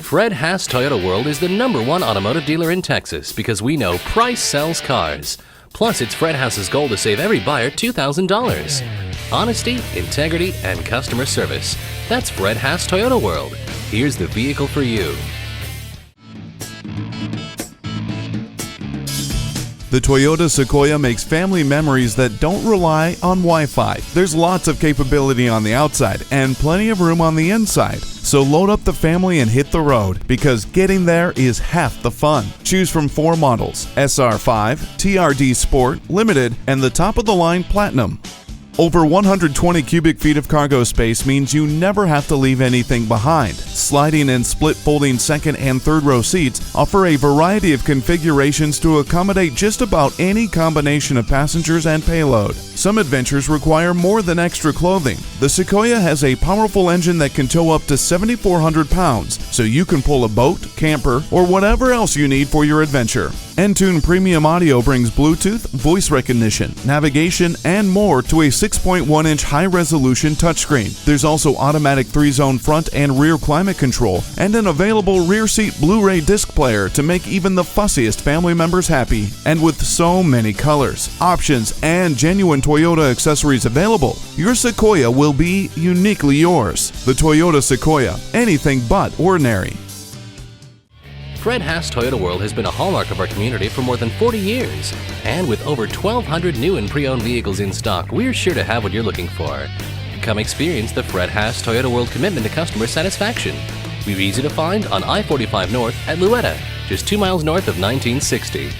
Fred Haas Toyota World is the #1 automotive dealer in Texas because we know price sells cars. Plus, it's Fred Haas's goal to save every buyer $2,000. Honesty, integrity, and customer service. That's Fred Haas Toyota World. Here's the vehicle for you. The Toyota Sequoia makes family memories that don't rely on Wi-Fi. There's lots of capability on the outside and plenty of room on the inside. So load up the family and hit the road, because getting there is half the fun. Choose from 4 models: SR5, TRD Sport, Limited, and the top-of-the-line Platinum. Over 120 cubic feet of cargo space means you never have to leave anything behind. Sliding and split folding second and third row seats offer a variety of configurations to accommodate just about any combination of passengers and payload. Some adventures require more than extra clothing. The Sequoia has a powerful engine that can tow up to 7,400 pounds, so you can pull a boat, camper, or whatever else you need for your adventure. Entune Premium Audio brings Bluetooth, voice recognition, navigation, and more to a 6.1-inch high-resolution touchscreen. There's also automatic 3-zone front and rear climate control and an available rear seat Blu-ray disc player to make even the fussiest family members happy. And with so many colors, options, and genuine Toyota accessories available, your Sequoia will be uniquely yours. The Toyota Sequoia, anything but ordinary. Fred Haas Toyota World has been a hallmark of our community for more than 40 years. And with over 1,200 new and pre-owned vehicles in stock, we're sure to have what you're looking for. Come experience the Fred Haas Toyota World commitment to customer satisfaction. We're easy to find on I-45 North at Luetta, just 2 miles north of 1960.